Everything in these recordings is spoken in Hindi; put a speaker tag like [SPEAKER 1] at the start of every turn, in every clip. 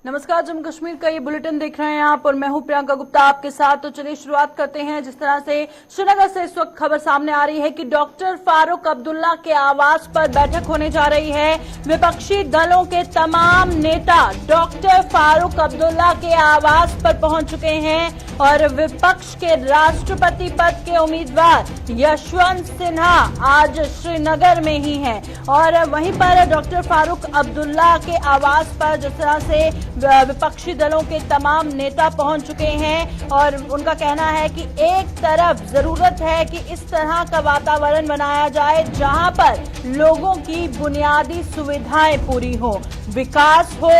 [SPEAKER 1] नमस्कार, जम्मू कश्मीर का ये बुलेटिन देख रहे हैं आप और मैं हूं प्रियंका गुप्ता आपके साथ। तो चलिए शुरुआत करते हैं। जिस तरह से श्रीनगर से इस वक्त खबर सामने आ रही है कि डॉक्टर फारूक अब्दुल्ला के आवास पर बैठक होने जा रही है। विपक्षी दलों के तमाम नेता डॉक्टर फारूक अब्दुल्ला के आवास पर पहुंच चुके हैं और विपक्ष के राष्ट्रपति पद के उम्मीदवार यशवंत सिन्हा आज श्रीनगर में ही हैं और वहीं पर डॉक्टर फारूक अब्दुल्ला के आवास पर जिस तरह से विपक्षी दलों के तमाम नेता पहुंच चुके हैं और उनका कहना है कि एक तरफ जरूरत है कि इस तरह का वातावरण बनाया जाए जहां पर लोगों की बुनियादी सुविधाएं पूरी हो, विकास हो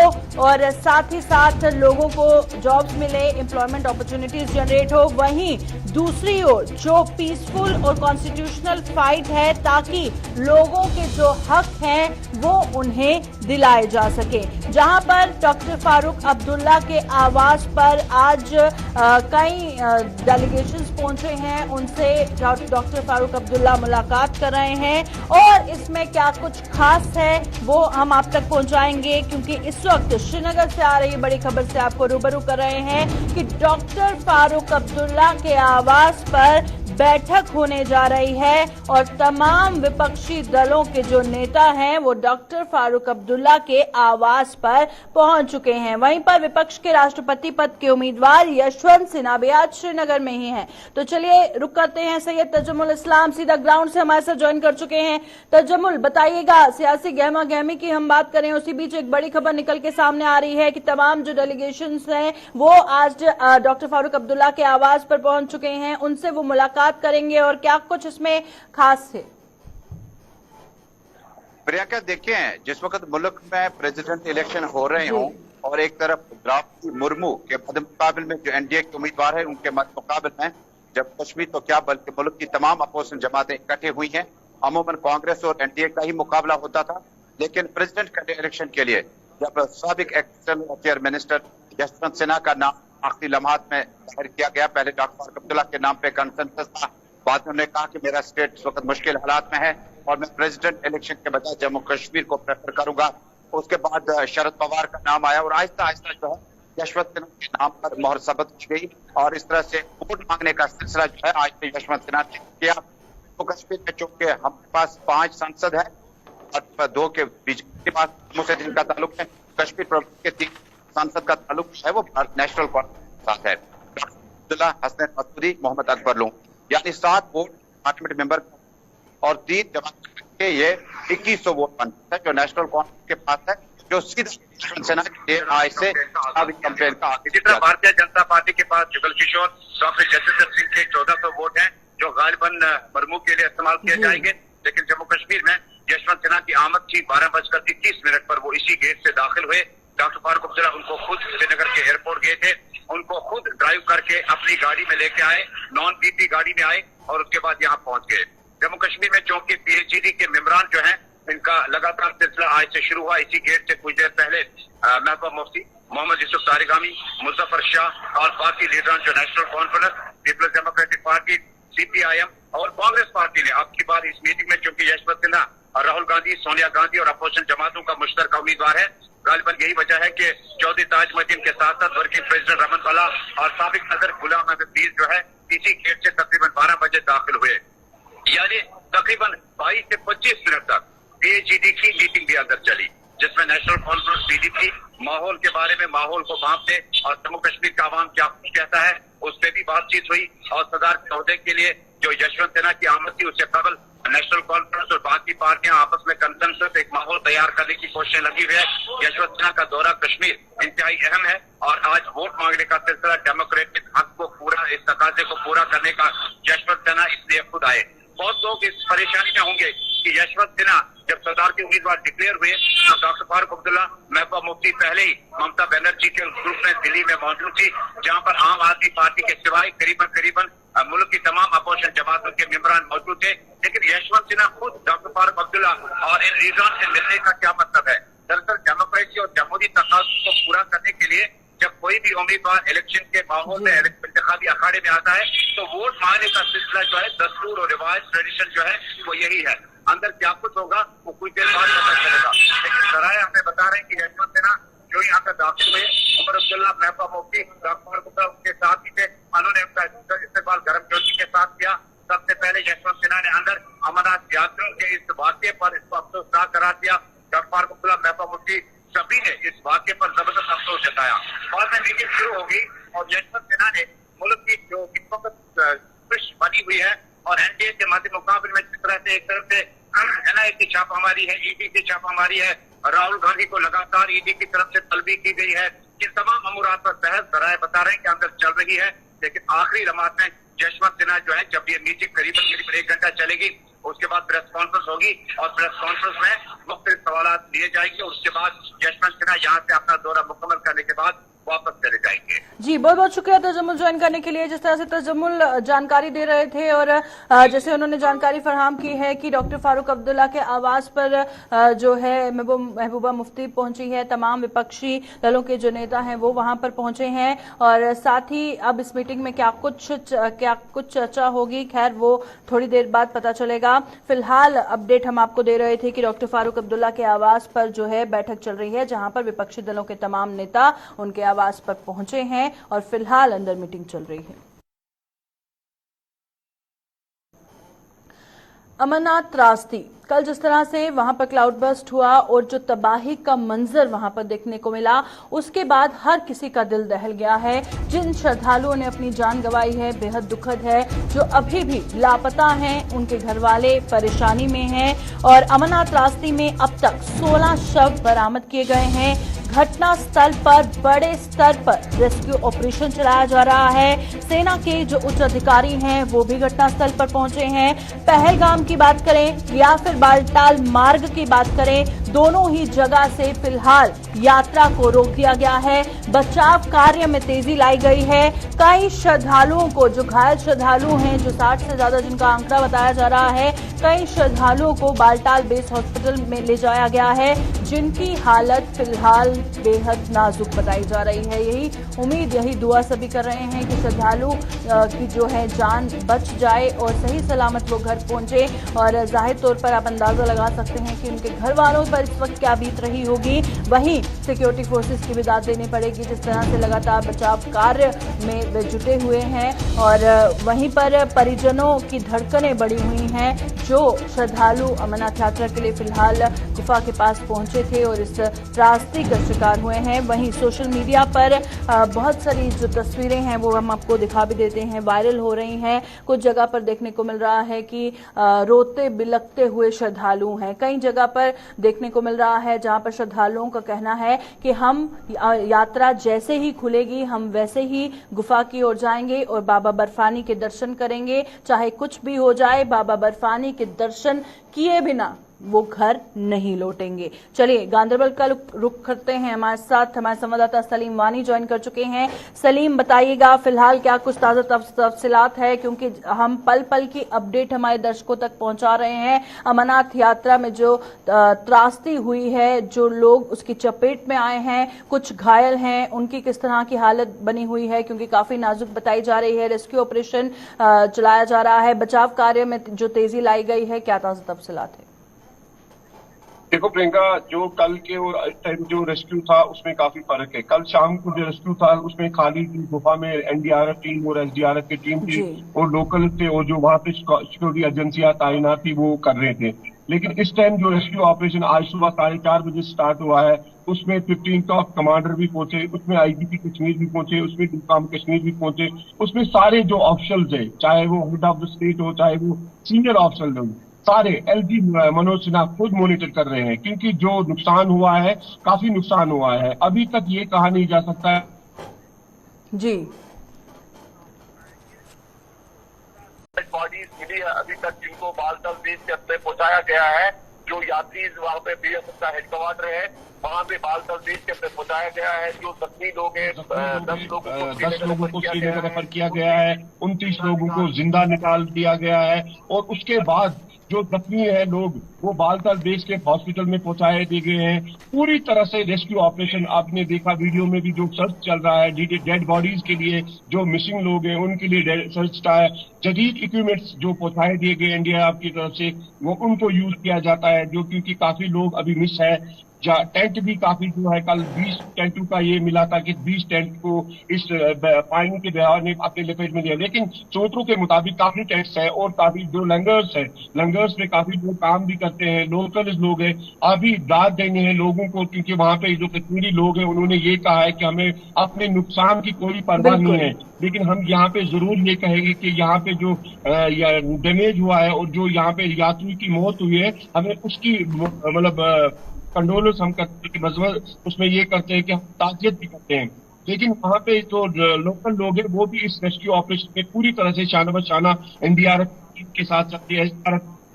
[SPEAKER 1] और साथ ही साथ लोगों को जॉब्स मिले, एम्प्लॉयमेंट अपॉर्चुनिटीज जनरेट हो। वहीं दूसरी ओर जो पीसफुल और कॉन्स्टिट्यूशनल फाइट है ताकि लोगों के जो हक हैं वो उन्हें दिलाए जा सके। जहां पर डॉक्टर फारूक अब्दुल्ला के आवास पर आज कई डेलीगेशंस पहुंचे हैं, उनसे डॉक्टर फारूक अब्दुल्ला मुलाकात कर रहे हैं और इसमें क्या कुछ खास है वो हम आप तक पहुंचाएंगे, क्योंकि इस वक्त श्रीनगर से आ रही बड़ी खबर से आपको रूबरू कर रहे हैं कि डॉक्टर फारूक अब्दुल्ला के आवास पर बैठक होने जा रही है और तमाम विपक्षी दलों के जो नेता हैं वो डॉक्टर फारूक अब्दुल्ला के आवास पर पहुंच चुके हैं। वहीं पर विपक्ष के राष्ट्रपति पद के उम्मीदवार यशवंत सिन्हा भी आज श्रीनगर में ही हैं। तो चलिए रुक करते हैं। सैयद तजम्मुल इस्लाम सीधा ग्राउंड से हमारे साथ ज्वाइन कर चुके हैं। तजम्मुल, बताइएगा, सियासी गहमा गहमी की हम बात करें उसी बीच एक बड़ी खबर निकल के सामने आ रही है कि तमाम जो डेलीगेशन हैं वो आज डॉक्टर फारूक अब्दुल्ला के आवास पर पहुंच चुके हैं, उनसे वो मुलाकात करेंगे और क्या कुछ इसमें खास है?
[SPEAKER 2] प्रियंका, देखिए, जिस वक्त मुल्क में प्रेसिडेंट इलेक्शन हो रहे हों और एक तरफ द्रौपदी मुर्मू के मद मुकाबल में जो एनडीए के उम्मीदवार हैं उनके मद मुकाबल में जब कश्मीर तो क्या बल्कि मुल्क की तमाम अपोजिशन जमातें इकट्ठे हुई हैं। अमूमन कांग्रेस और एनडीए का ही मुकाबला होता था, लेकिन प्रेसिडेंट इलेक्शन के लिए जब साबिक external affair minister Yashwant Sinha का नाम आखिरी लम्हात में जाहिर किया गया, पहले डॉक्टर फारूक अब्दुल्ला के नाम पे कंसेंसस था, बाद में उन्होंने कहा कि मेरा स्टेट इस वक्त मुश्किल हालात में है और मैं प्रेसिडेंट इलेक्शन के बजाय जम्मू कश्मीर को प्रेफर करूंगा। उसके बाद शरद पवार का नाम आया और आहिस्ता आहिस्ता जो है यशवंत सिन्हा के नाम पर मोहर सबत की गई और इस तरह से वोट मांगने का सिलसिला जो है आज से यशवंत सिन्हा ने किया। तो कश्मीर में चूंकि हमारे पास 5 सांसद है और 2 के बीजेपी के पास से जिनका ताल्लुक है, कश्मीर प्रदेश के 3 सांसद का ताल्लुक है वो भारत नेशनल कांग्रेस के साथ है, अब्दुल्ला, हसन मसूदी, मोहम्मद अकबर लोग, यानी 7 वोट पार्लियामेंट मेंबर और 3 जमा के ये 2100 वोट बनता है जो नेशनल कांग्रेस के पास है, जो सीधा सेना के आज से कैंपेन का।
[SPEAKER 3] इसी तरह भारतीय जनता पार्टी के पास जुगल किशोर, डॉक्टर जसवीर सिंह के 1400 वोट हैं जो गालिबन मुर्मू के लिए इस्तेमाल किए जाएंगे। लेकिन जम्मू कश्मीर में यशवंत सिन्हा की आमद थी 12:30 पर, वो इसी गेट से दाखिल हुए। डॉक्टर फारूक अब्दुल्ला उनको खुद श्रीनगर के एयरपोर्ट गए थे, उनको खुद ड्राइव करके अपनी गाड़ी में लेके आए, नॉन बीपी गाड़ी में आए और उसके बाद यहाँ पहुंच गए। जम्मू कश्मीर में चौंकी पीएचईडी के मेंबरान जो हैं इनका लगातार सिलसिला आज से शुरू हुआ। इसी गेट से कुछ देर पहले महबूबा मुफ्ती, मोहम्मद यूसुफ तारिगामी, मुजफ्फर शाह और बाकी लीडरान जो National Conference, Peoples Democratic Party, CPIM और कांग्रेस पार्टी ने आपकी बार इस मीटिंग में, चूंकि यशवंत सिन्हा और राहुल गांधी, सोनिया गांधी और अपोजिशन जमातों का मुश्तरका उम्मीदवार है, गालिबन यही वजह है कि चौधरी ताजमुद्दीन के साथ साथ वर्किंग प्रेसिडेंट रमन वाला और साबिक सदर गुलाम अहमद मीर जो है इसी गेट से तकरीबन 12 बजे दाखिल हुए। यानी तकरीबन 22 से 25 मिनट तक पीएचईडी की मीटिंग भी अंदर चली, जिसमें नेशनल कॉन्फ्रेंस पीडीपी माहौल के बारे में, माहौल को भांपते और जम्मू कश्मीर का आवाम क्या कहता है उस पर भी बातचीत हुई और सदार के ओहदे के लिए जो यशवंत सिन्हा की आमद थी उससे कबल नेशनल कॉन्फ्रेंस और बाकी पार्टियां आपस में कंसेंसस एक माहौल तैयार करने की कोशिशें लगी हुई है। यशवंत सिन्हा का दौरा कश्मीर इंतहाई अहम है और आज वोट मांगने का सिलसिला डेमोक्रेटिक हक को पूरा, इस तकाजे को पूरा करने का यशवंत सिन्हा इसलिए खुद आए। बहुत लोग इस परेशानी में होंगे कि यशवंत सिन्हा जब सरदार के उम्मीदवार डिक्लेयर हुए तो डॉक्टर फारूक अब्दुल्ला, महबूबा मुफ्ती पहले ही ममता बनर्जी के ग्रुप में दिल्ली में मौजूद थी, जहां पर आम आदमी पार्टी के सिवाय करीबन मुल्क की तमाम अपोजिशन जमातों के मेंबरान मौजूद थे। लेकिन यशवंत सिन्हा खुद डॉक्टर फारूक अब्दुल्ला और इन लीडरान से मिलने का क्या मतलब है? दरअसल डेमोक्रेसी और जमहूरी तकाज़ुन को पूरा करने के लिए जब कोई भी उम्मीदवार इलेक्शन के माहौल में, इंतखाबी अखाड़े में आता है तो वोट मांगने का सिलसिला जो है, दस्तूर और रिवाज, ट्रेडिशन जो है वो यही है। अंदर क्या कुछ होगा वो कुछ देर बाद पता चलेगा, लेकिन सराय हमें बता रहे हैं कि यशवंत सिन्हा जो यहाँ पर दाखिल हुए उमर अब्दुल्ला, महबूबा मुफ्ती, डॉक्टर गुप्ता उनके साथ ही थे। उन्होंने उनका इस्तेमाल गर्म जोशी के साथ किया। सबसे पहले यशवंत सिन्हा ने अंदर अमरनाथ यात्रियों के इस वाक्य पर इसको अफसोसनाक करार दिया। डॉक्टर गुप्ता, महबूबा मुफ्ती सभी ने इस वाक्य पर जबरदस्त अफसोस जताया। बाद में मीटिंग शुरू होगी और यशवंत सिन्हा ने मुल्क की जो इस वक्त बनी हुई है और एनडीए के मध्य मुकाबले में जिस तरह से एक तरफ से एनआईए की छापामारी है, ईडी की छापामारी है, राहुल गांधी को लगातार ईडी की तरफ से तलबी की गई है, इन तमाम अमूरात पर बहस दराए बता रहे हैं कि अंदर चल रही है। लेकिन आखिरी लम्हात में यशवंत सिन्हा जो है, जब ये मीटिंग करीबन 1 घंटा चलेगी, उसके बाद प्रेस कॉन्फ्रेंस होगी और प्रेस कॉन्फ्रेंस में मुख्तलिफ सवाल लिए जाएंगे। उसके बाद यशवंत सिन्हा यहाँ से अपना दौरा मुकम्मल करने के बाद वापस चले जाएंगे।
[SPEAKER 1] जी, बहुत बहुत शुक्रिया तजम्मुल ज्वाइन करने के लिए। जिस तरह से तजम्मुल जानकारी दे रहे थे और जैसे उन्होंने जानकारी फराहम की है कि डॉक्टर फारूक अब्दुल्ला के आवास पर जो है महबूबा मुफ्ती पहुंची है, तमाम विपक्षी दलों के जो नेता हैं वो वहां पर पहुंचे हैं और साथ ही अब इस मीटिंग में क्या कुछ चर्चा होगी, खैर वो थोड़ी देर बाद पता चलेगा। फिलहाल अपडेट हम आपको दे रहे थे कि डॉक्टर फारूक अब्दुल्ला के आवास पर जो है बैठक चल रही है, जहां पर विपक्षी दलों के तमाम नेता उनके आवास पर पहुंचे हैं और फिलहाल अंदर मीटिंग चल रही है। अमरनाथ त्रासदी, कल जिस तरह से वहां पर क्लाउड बर्स्ट हुआ और जो तबाही का मंजर वहां पर देखने को मिला, उसके बाद हर किसी का दिल दहल गया है। जिन श्रद्धालुओं ने अपनी जान गंवाई है, बेहद दुखद है। जो अभी भी लापता हैं, उनके घर वाले परेशानी में हैं और अमरनाथ त्रासदी में अब तक 16 शव बरामद किए गए हैं। घटना स्थल पर बड़े स्तर पर रेस्क्यू ऑपरेशन चलाया जा रहा है। सेना के जो उच्च अधिकारी हैं वो भी घटनास्थल पर पहुंचे हैं। पहलगाम की बात करें या फिर बालटाल मार्ग की बात करें, दोनों ही जगह से फिलहाल यात्रा को रोक दिया गया है। बचाव कार्य में तेजी लाई गई है। कई श्रद्धालुओं को, जो घायल श्रद्धालु हैं, जो 60 से ज्यादा जिनका आंकड़ा बताया जा रहा है, कई श्रद्धालुओं को बालटाल बेस हॉस्पिटल में ले जाया गया है, जिनकी हालत फिलहाल बेहद नाजुक बताई जा रही है। यही उम्मीद, यही दुआ सभी कर रहे हैं कि श्रद्धालु की जो है जान बच जाए और सही सलामत वो घर पहुंचे। और जाहिर तौर पर आप अंदाजा लगा सकते हैं कि उनके घर वालों पर इस वक्त क्या बीत रही होगी। वहीं सिक्योरिटी फोर्सेस की भी दाद देनी पड़ेगी, जिस तरह से लगातार बचाव कार्य में वे जुटे हुए हैं। और वहीं पर परिजनों की धड़कनें बढ़ी हुई हैं, जो श्रद्धालु अमरनाथ यात्रा के लिए फिलहाल गुफा के पास पहुंचे थे और इस त्रासदी का शिकार हुए हैं। वहीं सोशल मीडिया पर बहुत सारी जो तस्वीरें हैं वो हम आपको दिखा भी देते हैं, वायरल हो रही हैं। कुछ जगह पर देखने को मिल रहा है कि रोते बिलखते हुए श्रद्धालु हैं। कई जगह पर देखने को मिल रहा है जहां पर श्रद्धालुओं का कहना है कि हम यात्रा जैसे ही खुलेगी हम वैसे ही गुफा की ओर जाएंगे और बाबा बर्फानी के दर्शन करेंगे, चाहे कुछ भी हो जाए। बाबा बर्फानी के दर्शन किए बिना वो घर नहीं लौटेंगे। चलिए गांधरबल का रुख करते हैं। हमारे साथ हमारे संवाददाता सलीम वानी ज्वाइन कर चुके हैं। सलीम, बताइएगा फिलहाल क्या कुछ ताजा तफसीलात है, क्योंकि हम पल पल की अपडेट हमारे दर्शकों तक पहुंचा रहे हैं। अमरनाथ यात्रा में जो त्रासदी हुई है, जो लोग उसकी चपेट में आए हैं, कुछ घायल हैं, उनकी किस तरह की हालत बनी हुई है, क्योंकि काफी नाजुक बताई जा रही है। रेस्क्यू ऑपरेशन चलाया जा रहा है, बचाव कार्य में जो तेजी लाई गई है, क्या ताजा तफसीलात है?
[SPEAKER 4] देखो प्रियंका, जो कल के और इस टाइम जो रेस्क्यू था उसमें काफी फर्क है। कल शाम को जो रेस्क्यू था उसमें खाली गुफा में एनडीआरएफ टीम और एसडीआरएफ की टीम थी और लोकल थे और जो वहां पे सिक्योरिटी एजेंसियां तैनात थी वो कर रहे थे। लेकिन इस टाइम जो रेस्क्यू ऑपरेशन आज सुबह 4:30 बजे स्टार्ट हुआ है, उसमें 15 टॉप कमांडर भी पहुंचे, उसमें आईजीपी कश्मीर भी पहुंचे, उसमें डीकाम कश्मीर भी पहुंचे, उसमें सारे जो ऑफिसर्स है, चाहे वो हेड ऑफ द स्टेट हो, चाहे वो सीनियर ऑफिसर हो, सारे एलजी मनोज सिन्हा खुद मॉनिटर कर रहे हैं, क्योंकि जो नुकसान हुआ है काफी नुकसान हुआ है। अभी तक ये कहा नहीं जा सकता है
[SPEAKER 1] जी
[SPEAKER 5] बॉडीज मिली है अभी तक, जिनको बालतल बेस के अंदर पहुंचाया गया है। जो यात्री वहां पे बीएसएफ का हेडक्वार्टर है वहां पे बालतल बेस के अंदर पहुंचाया गया है। जो जख्मी लोग हैं 10 लोगों को श्रीनगर रेफर किया गया है, 29 लोगों को जिंदा निकाल दिया गया है और उसके बाद जो जख्मी है लोग वो बालताल बेस के हॉस्पिटल में पहुंचाए दिए गए हैं। पूरी तरह से रेस्क्यू ऑपरेशन, आपने देखा वीडियो में भी जो सर्च चल रहा है डेड बॉडीज के लिए, जो मिसिंग लोग हैं उनके लिए सर्च का है। जदीद इक्विपमेंट्स जो पहुंचाए दिए गए एनडीआरएफ की तरफ से वो उनको यूज किया जाता है, जो क्योंकि काफी लोग अभी मिस है।
[SPEAKER 4] टेंट भी काफी जो है, कल 20 टेंटों का ये मिला था कि 20 टेंट को इस पानी के बहाव ने अपने लपेट में लिया, लेकिन सूत्रों के मुताबिक काफी टेंट्स है और काफी जो लंगर्स है, लंगर्स में काफी लोग काम भी करते हैं, लोकल लोग हैं। अभी दाद देने हैं लोगों को, क्योंकि वहां पे जो कश्मीरी लोग हैं उन्होंने ये कहा है कि हमें अपने नुकसान की कोई परवाह नहीं है, लेकिन हम यहाँ पे जरूर ये कहेंगे कि यहाँ पे जो डैमेज हुआ है और जो यहाँ पे यात्री की मौत हुई है, हमें उसकी मतलब कंडोलेंस हम करते हैं, मजबूत उसमें ये करते हैं कि हम ताजियत भी करते हैं। लेकिन वहाँ पे जो लोकल लोग हैं वो भी इस रेस्क्यू ऑपरेशन में पूरी तरह से शाना बशाना एनडीआरएफ के साथ चलती है।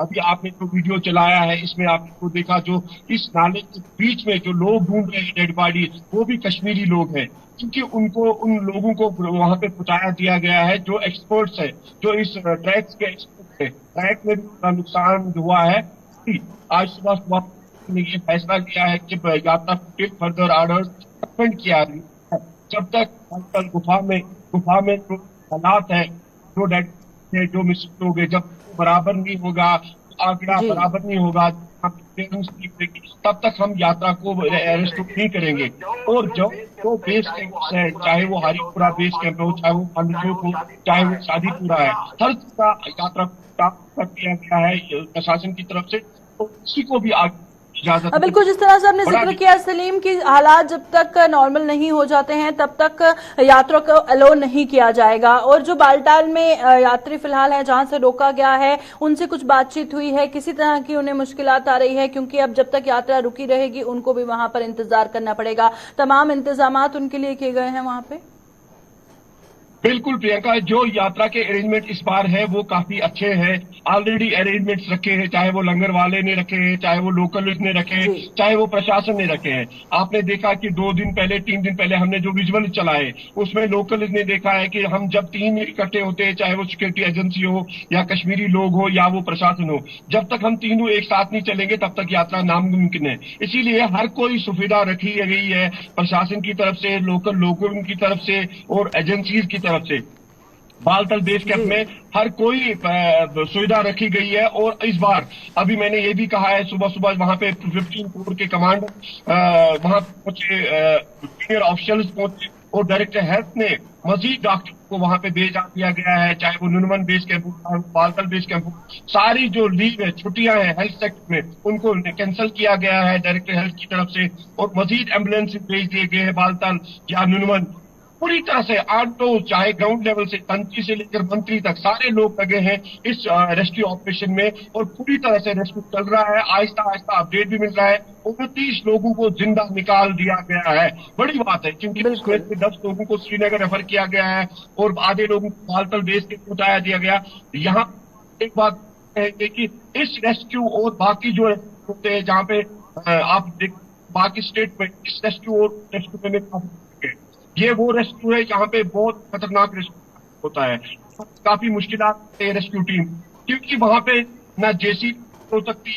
[SPEAKER 4] अभी आपने जो वीडियो चलाया है इसमें आपको देखा, जो इस नाले के बीच में जो लोग ढूंढ रहे हैं डेड बॉडी, वो भी कश्मीरी लोग हैं, क्योंकि उनको उन लोगों को वहां पे पहुंचाया दिया गया है जो एक्सपर्ट्स है, जो इस ट्रैक के एक्सपर्ट है। ट्रैक में भी नुकसान हुआ है। आज सुबह ने ये फैसला किया है कि यात्रा को फर्दर ऑर्डर सस्पेंड किया है जब तक गुफा में जो हालात है, जो डेड है, जो मिसिंग हो गए, जब बराबर नहीं होगा, आंकड़ा बराबर नहीं होगा, तब तक हम यात्रा को अरेस्ट नहीं करेंगे। और जो बेस कैंप है, चाहे वो हरिपुरा बेस कैंप हो, चाहे वो पंडचोक हो, चाहे वो शादीपुरा है, हर का यात्रा कर दिया गया है प्रशासन की तरफ से, तो किसी को भी
[SPEAKER 1] बिल्कुल, जिस तरह से आपने जिक्र किया सलीम की हालात जब तक नॉर्मल नहीं हो जाते हैं तब तक यात्रा को अलो नहीं किया जाएगा। और जो बालटाल में यात्री फिलहाल है जहां से रोका गया है, उनसे कुछ बातचीत हुई है? किसी तरह की उन्हें मुश्किलात आ रही है? क्योंकि अब जब तक यात्रा रुकी रहेगी उनको भी वहां पर इंतजार करना पड़ेगा। तमाम इंतजामात उनके लिए किए गए हैं वहां पे?
[SPEAKER 4] बिल्कुल प्रियंका, जो यात्रा के अरेंजमेंट इस बार है वो काफी अच्छे हैं। ऑलरेडी अरेंजमेंट्स रखे हैं, चाहे वो लंगर वाले ने रखे हैं, चाहे वो लोकल ने रखे हैं, चाहे वो प्रशासन ने रखे हैं। आपने देखा कि 2 दिन पहले 3 दिन पहले हमने जो विजुअल चलाए उसमें लोकल ने देखा है कि हम जब 3 इकट्ठे होते हैं, चाहे वो सिक्योरिटी एजेंसी हो या कश्मीरी लोग हो या वो प्रशासन हो, जब तक हम तीनों एक साथ नहीं चलेंगे तब तक यात्रा नामुमकिन है। इसीलिए हर कोई सुविधा रखी गई है प्रशासन की तरफ से, लोकल लोगों की तरफ से और एजेंसीज की तरफ से। बालतल बेस कैंप में हर कोई सुविधा रखी गई है। और इस बार अभी मैंने ये भी कहा है, सुबह सुबह वहां पे 15 कोर के कमांडर वहां पहुंचे, सीनियर ऑफिशियल्स पहुंचे और डायरेक्टर हेल्थ ने मजीद डॉक्टर को वहां पे भेजा दिया गया है, चाहे वो नुनवन बेस कैंप हो, बालतल बेस कैंप हो। सारी जो लीव है, छुट्टियां हैं हेल्थ सेक्टर में, उनको कैंसिल किया गया है डायरेक्टर हेल्थ की तरफ से, और मजीद एम्बुलेंस भेज दिए गए हैं बालतल या नुनवन। पूरी तरह से ऑटो, चाहे ग्राउंड लेवल से तंत्री से लेकर मंत्री तक सारे लोग लगे हैं इस रेस्क्यू ऑपरेशन में, और पूरी तरह से रेस्क्यू चल रहा है। आहिस्ता आहिस्ता अपडेट भी मिल रहा है। 29 लोगों को जिंदा निकाल दिया गया है। बड़ी बात है, क्योंकि 10 लोगों को श्रीनगर रेफर किया गया है और आधे लोगों को बालतल बेस के पहुंचाया दिया गया। यहाँ एक बात है कि इस रेस्क्यू और बाकी जो होते हैं, जहाँ पे आप देख बाकी स्टेट में इस रेस्क्यू और रेस्क्यू में ये वो रेस्क्यू है जहाँ पे बहुत खतरनाक रेस्क्यू होता है, काफी मुश्किलात है रेस्क्यू टीम, क्योंकि वहां पे न जेसी हो सकती,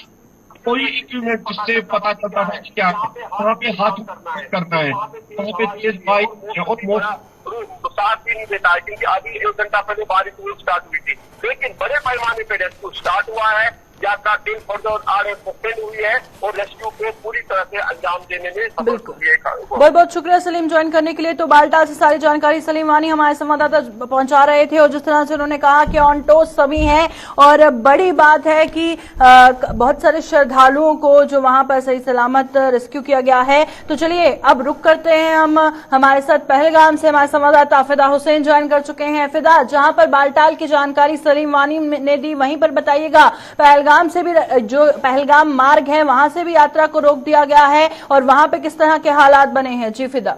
[SPEAKER 4] कोई इक्विपमेंट जिससे पता चलता है क्या है, वहाँ पे हाथ करना है, वहाँ पे तेज बाइक और
[SPEAKER 5] साथ भी नहीं देता है, क्योंकि अभी 1 घंटा पहले बारिश स्टार्ट हुई थी, लेकिन बड़े पैमाने पे रेस्क्यू स्टार्ट हुआ है। यात्रा टीम फर्दर आगे सस्पेंड हुई है और रेस्क्यू को पूरी तरह से अंजाम देने में सफल हुई है।
[SPEAKER 1] बहुत बहुत शुक्रिया सलीम ज्वाइन करने के लिए। तो बालटाल से सारी जानकारी सलीम वानी हमारे संवाददाता पहुंचा रहे थे, और जिस तरह से उन्होंने कहा कि ऑन टोस सभी हैं, और बड़ी बात है कि बहुत सारे श्रद्धालुओं को जो वहां पर सही सलामत रेस्क्यू किया गया है। तो चलिए अब रुक करते हैं हम, हमारे साथ पहलगाम से हमारे संवाददाता फिदा हुसैन ज्वाइन कर चुके हैं। फिदा, जहां पर बालटाल की जानकारी सलीम वानी ने दी, वहीं पर बताइएगा पहलगाम से भी, जो पहलगाम मार्ग है वहां से भी यात्रा को रोक दिया गया है, और वहां पे किस तरह के हालात बने हैं? जी फिदा।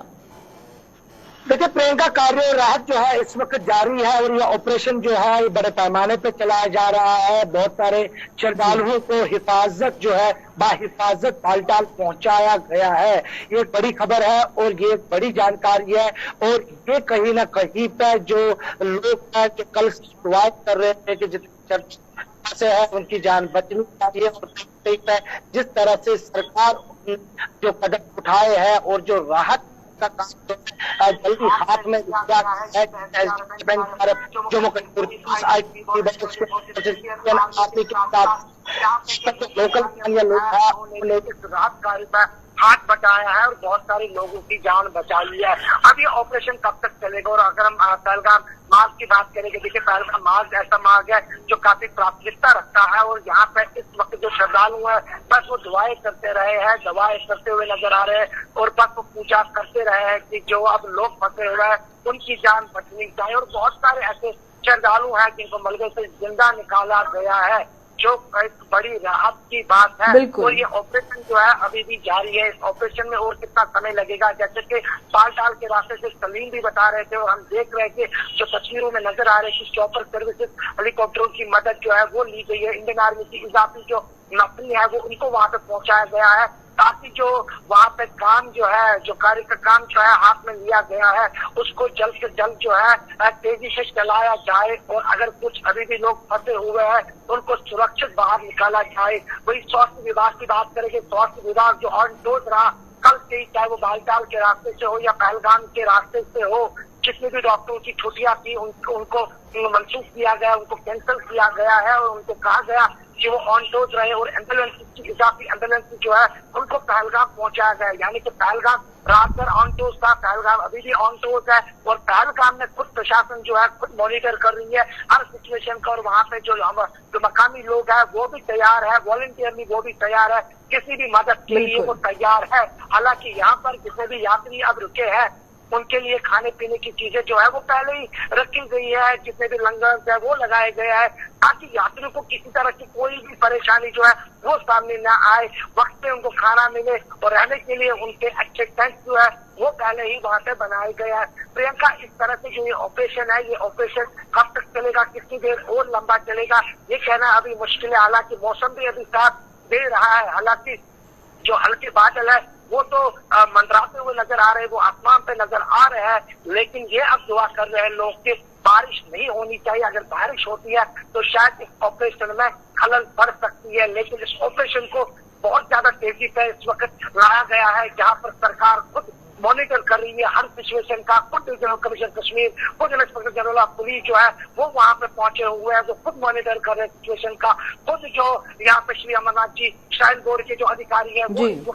[SPEAKER 6] देखिए प्रियंका, कार्य राहत जो है इस वक्त जारी है, और ये ऑपरेशन जो है ये बड़े पैमाने पे चलाया जा रहा है। बहुत सारे श्रद्धालुओं को हिफाजत जो है बाहिफाजत बालटाल पहुंचाया गया है। ये बड़ी खबर है और ये बड़ी जानकारी है, और ये कहीं ना कहीं पे जो लोग हैं जो कल शुरुआत कर रहे थे कि चर्च से है उनकी जान बचनी चाहिए, और जिस तरह से सरकार जो कदम उठाए हैं और जो राहत का काम जल्दी हाथ में लिया है, जम्मू कश्मीर लोकल लोग हैं, राहत कार्य में हाथ बचाया है और बहुत सारे लोगों की जान बचाई है। अब ये ऑपरेशन कब तक चलेगा? और अगर हम पहलगाम मार्ग की बात करेंगे, देखिए पहलगाम मार्ग ऐसा मार्ग है जो काफी प्राथमिकता रखता है और यहाँ पे इस वक्त जो श्रद्धालु है बस वो दुआएं करते रहे हैं, दुआएं करते हुए नजर आ रहे हैं और बस वो पूजा करते रहे हैं कि जो अब लोग फंसे हुए हैं उनकी जान बचनी चाहिए। और बहुत सारे ऐसे श्रद्धालु हैं जिनको मलबे से जिंदा निकाला गया है, जो एक बड़ी राहत की बात है। और ये ऑपरेशन जो है अभी भी जारी है। इस ऑपरेशन में और कितना समय लगेगा, जैसे कि बालटाल के रास्ते से सलीम भी बता रहे थे और हम देख रहे थे जो तस्वीरों में नजर आ रहे कि चॉपर सर्विसेज हेलीकॉप्टरों की मदद जो है वो ली गई है। इंडियन आर्मी की इजाफी जो नफरी है वो उनको वहां पे पहुंचाया गया है ताकि जो वहां पे काम जो है, जो कार्य का काम जो है हाथ में लिया गया है उसको जल्द से जल्द जो है तेजी से चलाया जाए। और अगर कुछ अभी भी लोग फंसे हुए हैं उनको सुरक्षित बाहर निकाला जाए। वही स्वास्थ्य विभाग की बात करेंगे, स्वास्थ्य विभाग जो ऑन डोज रहा कल से ही, चाहे वो बालटाल के रास्ते से हो या पहलगाम के रास्ते से हो, जितने भी डॉक्टरों की छुट्टियां थी उनको मनसूख किया गया, उनको कैंसिल किया गया है और उनको कहा गया कि वो ऑन डोज रहे और एम्बुलेंस की इजाफी एम्बुलेंस जो है उनको पहलगाम पहुंचाया गया। यानी कि पहलगाम रात भर ऑन डोज था, पहलगाम अभी भी ऑन डोज है और पहलगाम में खुद प्रशासन जो है खुद मॉनिटर कर रही है हर सिचुएशन का। और वहाँ पे जो मकामी लोग हैं वो भी तैयार है, वॉलंटियरली वो भी तैयार है, किसी भी मदद के लिए वो तैयार है। हालांकि यहाँ पर जितने भी यात्री अब रुके हैं उनके लिए खाने पीने की चीजें जो है वो पहले ही रखी गई है, जितने भी लंगर है वो लगाए गए हैं ताकि यात्रियों को किसी तरह की कोई भी परेशानी जो है वो सामने न आए, वक्त पे उनको खाना मिले और रहने के लिए उनके अच्छे टेंट जो है वो पहले ही वहां पे बनाए गए हैं। प्रियंका, इस तरह से जो ये ऑपरेशन है ये ऑपरेशन कब तक चलेगा, कितनी देर और लंबा चलेगा ये कहना अभी मुश्किल है। हालांकि मौसम भी अभी साथ दे रहा है, हालांकि जो हल्के बादल है वो तो मंडराते हुए नजर आ रहे हैं, वो आसमान पे नजर आ रहे हैं, लेकिन ये अब दुआ कर रहे हैं लोग कि बारिश नहीं होनी चाहिए। अगर बारिश होती है तो शायद इस ऑपरेशन में खलल पड़ सकती है, लेकिन इस ऑपरेशन को बहुत ज्यादा तेजी पे इस वक्त लाया गया है जहाँ पर सरकार खुद मॉनिटर कर रही है हर सिचुएशन का। खुद डिविजनल कमिश्नर कश्मीर, खुद इंस्पेक्टर जनरल ऑफ पुलिस जो है वो वहाँ पे पहुंचे हुए हैं, जो खुद मॉनिटर कर रहे हैं सिचुएशन का। खुद जो यहाँ पे श्री अमरनाथ जी श्राइन बोर्ड के जो अधिकारी है वो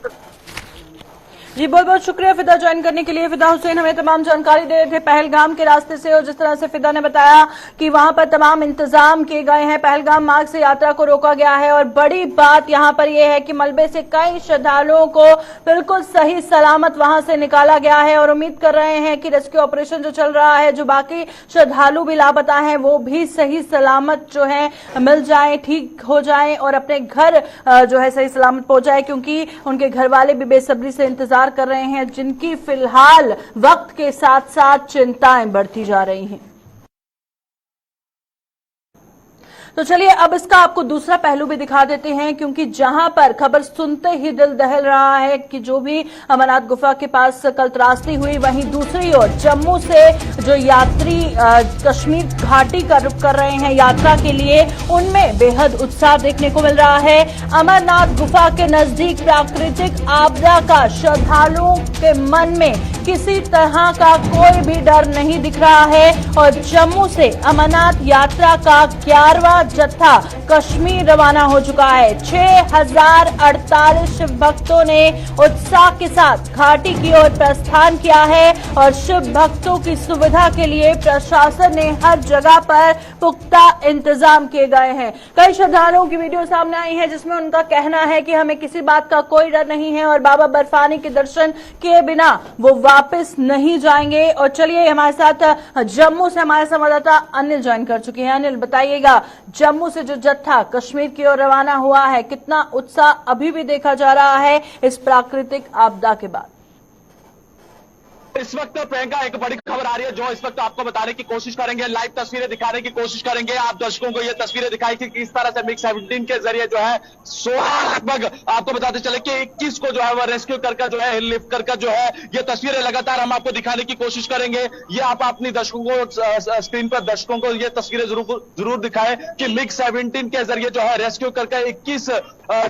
[SPEAKER 1] जी बहुत बहुत शुक्रिया फिदा ज्वाइन करने के लिए। फिदा हुसैन हमें तमाम जानकारी दे रहे थे पहलगाम के रास्ते से और जिस तरह से फिदा ने बताया कि वहां पर तमाम इंतजाम किए गए हैं, पहलगाम मार्ग से यात्रा को रोका गया है और बड़ी बात यहां पर यह है कि मलबे से कई श्रद्धालुओं को बिल्कुल सही सलामत वहां से निकाला गया है और उम्मीद कर रहे हैं कि रेस्क्यू ऑपरेशन जो चल रहा है, जो बाकी श्रद्धालु भी लापता हैं वो भी सही सलामत जो है मिल जाए, ठीक हो जाए और अपने घर जो है सही सलामत पहुंच जाए, क्योंकि उनके घर वाले भी बेसब्री से इंतजार कर रहे हैं, जिनकी फिलहाल वक्त के साथ साथ चिंताएं बढ़ती जा रही हैं। तो चलिए अब इसका आपको दूसरा पहलू भी दिखा देते हैं, क्योंकि जहां पर खबर सुनते ही दिल दहल रहा है कि जो भी अमरनाथ गुफा के पास कल त्रासदी हुई, वहीं दूसरी ओर जम्मू से जो यात्री कश्मीर घाटी का रुख कर रहे हैं यात्रा के लिए, उनमें बेहद उत्साह देखने को मिल रहा है। अमरनाथ गुफा के नजदीक प्राकृतिक आपदा का श्रद्धालुओं के मन में किसी तरह का कोई भी डर नहीं दिख रहा है और जम्मू से अमरनाथ यात्रा का 11वां जत्था कश्मीर रवाना हो चुका है। 6048 शिव भक्तों ने उत्साह के साथ घाटी की ओर प्रस्थान किया है और शिव भक्तों की सुविधा के लिए प्रशासन ने हर जगह पर पुख्ता इंतजाम किए गए हैं। कई श्रद्धालुओं की वीडियो सामने आई है जिसमें उनका कहना है कि हमें किसी बात का कोई डर नहीं है और बाबा बर्फानी के दर्शन किए बिना वो वापस नहीं जाएंगे। और चलिए हमारे साथ जम्मू से हमारे संवाददाता अनिल ज्वाइन कर चुके हैं। अनिल, बताइएगा जम्मू से जो जत्था कश्मीर की ओर रवाना हुआ है, कितना उत्साह अभी भी देखा जा रहा है इस प्राकृतिक आपदा के बाद?
[SPEAKER 7] इस वक्त प्रियंका एक बड़ी खबर आ रही है जो इस वक्त आपको बताने की कोशिश करेंगे, लाइव तस्वीरें दिखाने की कोशिश करेंगे आप दर्शकों को। ये तस्वीरें दिखाई कि किस तरह से MiG-17 के जरिए जो है 16 लगभग आपको बताते चले कि 21 को जो है वो रेस्क्यू करके जो है लिफ्ट करके जो है ये तस्वीरें लगातार हम आपको दिखाने की कोशिश करेंगे। ये आप अपनी दर्शकों को स्क्रीन पर दर्शकों को ये तस्वीरें जरूर दिखाएं कि MiG-17 के जरिए जो है रेस्क्यू करके 21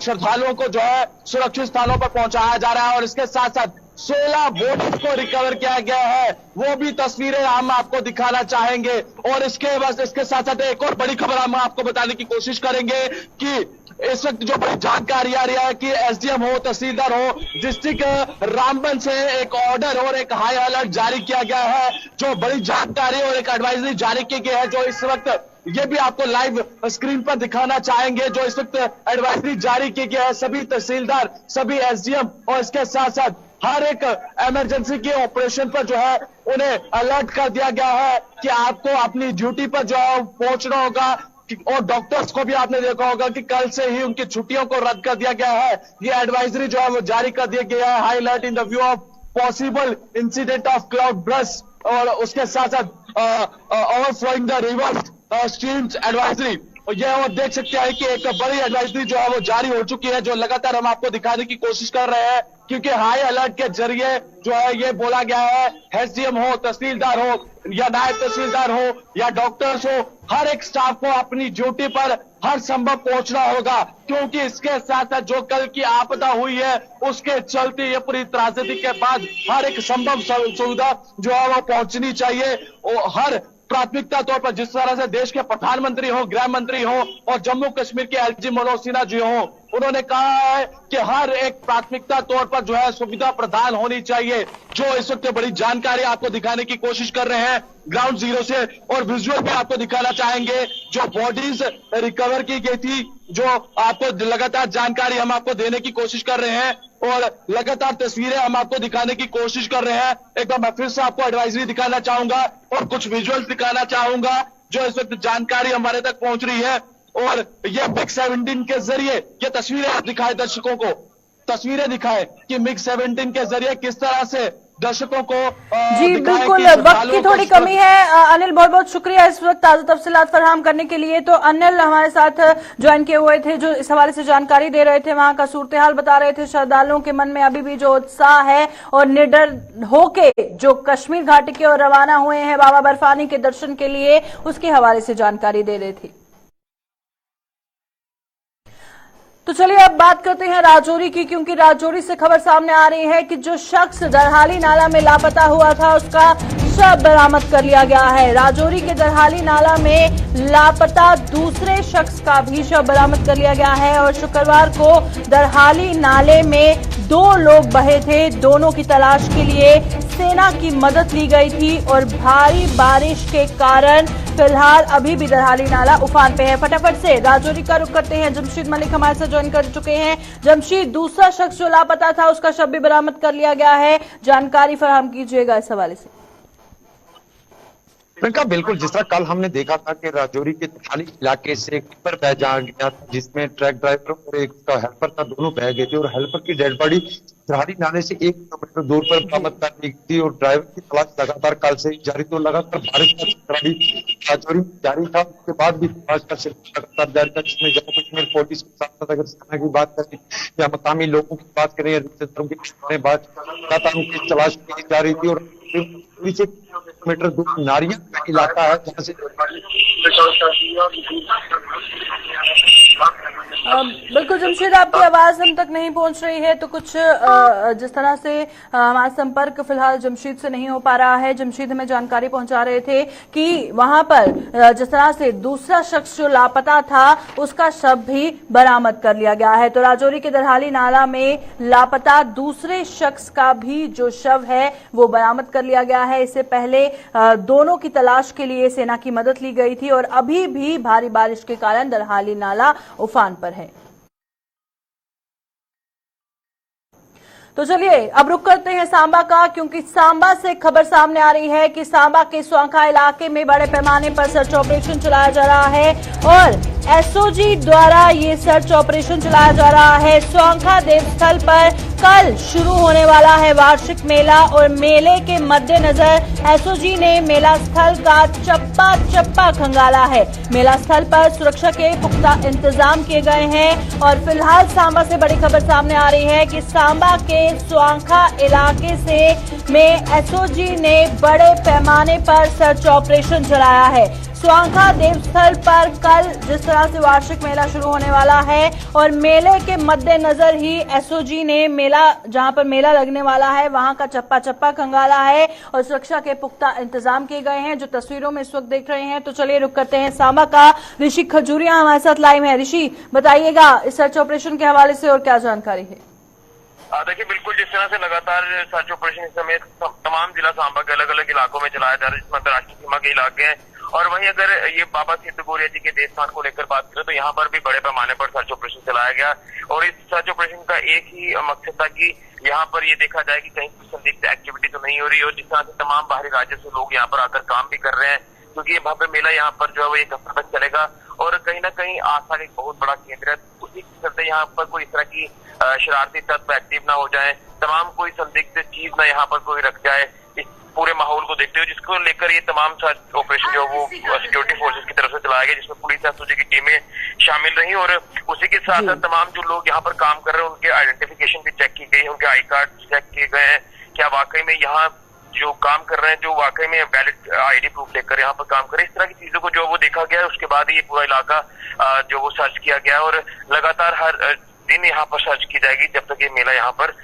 [SPEAKER 7] श्रद्धालुओं को जो है सुरक्षित स्थानों पर पहुंचाया जा रहा है और इसके साथ साथ 16 बोट को रिकवर किया गया है, वो भी तस्वीरें हम आपको दिखाना चाहेंगे। और इसके साथ साथ एक और बड़ी खबर हम आपको बताने की कोशिश करेंगे कि इस वक्त जो बड़ी जानकारी आ रही है कि एसडीएम हो, तहसीलदार हो, डिस्ट्रिक्ट रामबन से एक ऑर्डर और एक हाई अलर्ट जारी किया गया है, जो बड़ी जानकारी और एक एडवाइजरी जारी की गई है, जो इस वक्त ये भी आपको लाइव स्क्रीन पर दिखाना चाहेंगे। जो इस वक्त एडवाइजरी जारी की गई है सभी तहसीलदार, सभी एसडीएम और इसके साथ साथ हर एक इमरजेंसी के ऑपरेशन पर जो है उन्हें अलर्ट कर दिया गया है कि आपको अपनी ड्यूटी पर जो है पहुंचना होगा। और डॉक्टर्स को भी आपने देखा होगा कि कल से ही उनकी छुट्टियों को रद्द कर दिया गया है। ये एडवाइजरी जो है वो जारी कर दिया गया है, high alert in the view of possible incident of cloud burst, और उसके साथ साथ overflowing the reverse streams advisory. और ये और देख सकते हैं कि एक बड़ी एडवाइजरी जो है वो जारी हो चुकी है, जो लगातार हम आपको दिखाने की कोशिश कर रहे हैं, क्योंकि हाई अलर्ट के जरिए जो है ये बोला गया है एसडीएम हो, तहसीलदार हो या नायब तहसीलदार हो या डॉक्टर्स हो, हर एक स्टाफ को अपनी ड्यूटी पर हर संभव पहुंचना होगा, क्योंकि इसके साथ साथ जो कल की आपदा हुई है उसके चलते ये पूरी त्रासदी के बाद हर एक संभव सुविधा जो है वो पहुंचनी चाहिए। और हर प्राथमिकता तौर पर जिस तरह से देश के प्रधानमंत्री हो, गृह मंत्री हो और जम्मू कश्मीर के एलजी मनोज सिन्हा जी हो, उन्होंने कहा है कि हर एक प्राथमिकता तौर पर जो है सुविधा प्रदान होनी चाहिए। जो इस वक्त बड़ी जानकारी आपको दिखाने की कोशिश कर रहे हैं ग्राउंड जीरो से, और विजुअल भी आपको दिखाना चाहेंगे। जो बॉडीज रिकवर की गई थी, जो आपको लगातार जानकारी हम आपको देने की कोशिश कर रहे हैं और लगातार तस्वीरें हम आपको दिखाने की कोशिश कर रहे हैं। एक बार मैं फिर से आपको एडवाइजरी दिखाना चाहूंगा और कुछ विजुअल्स दिखाना चाहूंगा जो इस वक्त जानकारी हमारे तक पहुंच रही है। और ये मिग 17 के जरिए ये तस्वीरें आप दिखाए दर्शकों को, तस्वीरें दिखाए कि मिग 17 के जरिए किस तरह से दर्शकों को
[SPEAKER 1] जी बिल्कुल, वक्त की थोड़ी कमी है। अनिल बहुत बहुत शुक्रिया इस वक्त ताजा तफसीलात फराहम करने के लिए। तो अनिल हमारे साथ ज्वाइन किए हुए थे, जो इस हवाले से जानकारी दे रहे थे, वहां का सूरत हाल बता रहे थे। श्रद्धालुओं के मन में अभी भी जो उत्साह है और निडर होके जो कश्मीर घाटी की ओर रवाना हुए हैं बाबा बर्फानी के दर्शन के लिए, उसके हवाले से जानकारी दे रहे थे। तो चलिए अब बात करते हैं राजौरी की, क्योंकि राजौरी से खबर सामने आ रही है कि जो शख्स दरहाली नाला में लापता हुआ था उसका शव बरामद कर लिया गया है। राजौरी के दरहाली नाला में लापता दूसरे शख्स का भी शव बरामद कर लिया गया है। और शुक्रवार को दरहाली नाले में 2 लोग बहे थे, दोनों की तलाश के लिए सेना की मदद ली गई थी और भारी बारिश के कारण फिलहाल अभी भी दरहाली नाला उफान पे है। फटाफट से राजौरी का रुख करते हैं, जमशीद मलिक हमारे साथ ज्वाइन कर चुके हैं। जमशीद, दूसरा शख्स जो लापता था उसका शव भी बरामद कर लिया गया है, जानकारी फराहम कीजिएगा इस हवाले से।
[SPEAKER 8] प्रियंका, बिल्कुल जिस तरह कल हमने देखा था कि राजौरी के खाली इलाके से एक टिप्पर बह जा गया था, जिसमें ट्रक ड्राइवर और एक हेल्पर था, दोनों बह गए थे और हेल्पर की डेड बॉडी दरहाली नाले से 1 किलोमीटर दूर पर बरामद कर ली थी और ड्राइवर की तलाश लगातार कल से जारी, तो लगातार बारिश का राजौरी जारी था, उसके बाद भी तलाश का सिलसिला लगातार जारी था, जिसमें जम्मू कश्मीर पुलिस के साथ साथ अगर सेना की बात करें या मकामी लोगों की बात करें या रिश्तेदारों की बात, लगातार उनकी तलाश की जा रही थी। और पीछे किलोमीटर दूर नारिया का इलाका है जहाँ से
[SPEAKER 1] बिल्कुल जमशेद, आपकी आवाज हम तक नहीं पहुंच रही है, तो कुछ जिस तरह से हमारा संपर्क फिलहाल जमशेद से नहीं हो पा रहा है। जमशेद हमें जानकारी पहुंचा रहे थे कि वहां पर जिस तरह से दूसरा शख्स जो लापता था उसका शव भी बरामद कर लिया गया है। तो राजौरी के दरहाली नाला में लापता दूसरे शख्स का भी जो शव है वो बरामद कर लिया गया है। इससे पहले दोनों की तलाश के लिए सेना की मदद ली गई थी और अभी भी भारी बारिश के कारण दरहाली नाला उफान पर है। तो चलिए अब रुक करते हैं सांबा का, क्योंकि सांबा से खबर सामने आ रही है कि सांबा के स्वांखा इलाके में बड़े पैमाने पर सर्च ऑपरेशन चलाया जा रहा है और एसओजी द्वारा ये सर्च ऑपरेशन चलाया जा रहा है। स्वांखा देवस्थल पर कल शुरू होने वाला है वार्षिक मेला और मेले के मद्देनजर एसओजी ने मेला स्थल का चप्पा चप्पा खंगाला है। मेला स्थल पर सुरक्षा के पुख्ता इंतजाम किए गए हैं और फिलहाल सांबा से बड़ी खबर सामने आ रही है कि सांबा के स्वांखा इलाके में एसओजी ने बड़े पैमाने पर सर्च ऑपरेशन चलाया है। स्वांखा देवस्थल पर कल जिस तरह से वार्षिक मेला शुरू होने वाला है और मेले के मद्देनजर ही एसओजी ने मेला जहां पर मेला लगने वाला है वहां का चप्पा चप्पा खंगाला है और सुरक्षा के पुख्ता इंतजाम किए गए हैं, जो तस्वीरों में इस वक्त देख रहे हैं। तो चलिए रुक करते हैं सांबा का। ऋषि खजूरिया हमारे साथ लाइव है। ऋषि, बताइएगा इस सर्च ऑपरेशन के हवाले से और क्या जानकारी है?
[SPEAKER 5] देखिए, बिल्कुल जिस तरह से लगातार सर्च ऑपरेशन समेत तमाम जिला सांबा के अलग अलग इलाकों में चलाया जा रहा है, जिसमें अंतर्राष्ट्रीय सीमा के इलाके हैं। और वहीं अगर ये बाबा सिद्ध गौरिया जी के देवस्थान को लेकर बात करें तो यहाँ पर भी बड़े पैमाने पर सर्च ऑपरेशन चलाया गया और इस सर्च ऑपरेशन का एक ही मकसद था कि यहाँ पर ये देखा जाए कि कहीं कुछ संदिग्ध एक्टिविटी तो नहीं हो रही और जिस तरह से तमाम बाहरी राज्यों से लोग यहाँ पर आकर काम भी कर रहे हैं, क्योंकि ये भव्य मेला यहाँ पर जो है वो 1 हफ्ते तक चलेगा और कहीं ना कहीं आस्था का एक बहुत बड़ा केंद्र है। उसी के चलते यहाँ पर कोई इस तरह की शरारती तत्व एक्टिव ना हो जाए, तमाम कोई संदिग्ध चीज ना यहाँ पर कोई रख जाए, इस पूरे माहौल को देखते हुए जिसको लेकर ये तमाम सर्च ऑपरेशन जो वो सिक्योरिटी फोर्सेस की तरफ से चलाया गया, जिसमें पुलिस एसओजी की टीमें शामिल रही और उसी के साथ साथ तमाम जो लोग यहाँ पर काम कर रहे हैं उनके आइडेंटिफिकेशन भी चेक की गई, उनके आई कार्ड चेक किए गए हैं, क्या वाकई में यहाँ जो काम कर रहे हैं जो वाकई में वैलिड आईडी प्रूफ लेकर यहाँ पर काम कर रहे हैं, इस तरह की चीजों को जो वो देखा गया। उसके बाद ये पूरा इलाका जो वो सर्च किया गया और लगातार हर दिन यहाँ पर सर्च की जाएगी जब तक ये मेला यहाँ पर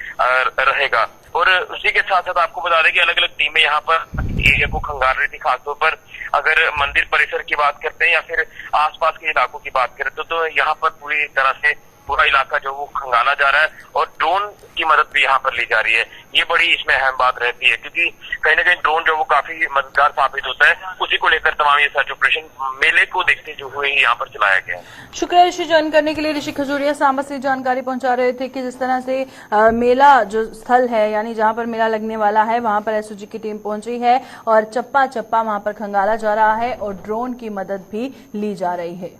[SPEAKER 5] रहेगा। और उसी के साथ साथ आपको बता दें कि अलग अलग टीमें यहाँ पर एरिया को खंगाल रही थी, खासतौर पर अगर मंदिर परिसर की बात करते हैं या फिर आसपास के इलाकों की बात करें तो यहाँ पर पूरी तरह से पूरा इलाका जो वो खंगाला जा रहा है और ड्रोन की मदद भी यहाँ पर ली जा रही है। ये बड़ी इसमें अहम बात रहती है क्योंकि कहीं ना कहीं ड्रोन जो वो काफी मददगार साबित होता है, उसी को लेकर तमाम ये सर्च ऑपरेशन मेले को देखते जो हुए यहाँ पर चलाया गया।
[SPEAKER 1] शुक्रिया ऋषि, ज्वाइन करने के लिए। ऋषि खजूरिया सांबा से जानकारी पहुंचा रहे थे कि जिस तरह से मेला जो स्थल है यानी जहां पर मेला लगने वाला है वहां पर एसओजी की टीम पहुंची है और चप्पा चप्पा वहां पर खंगाला जा रहा है और ड्रोन की मदद भी ली जा रही है।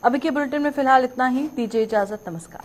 [SPEAKER 1] अभी के बुलेटिन में फिलहाल इतना ही, दीजिए इजाजत, नमस्कार।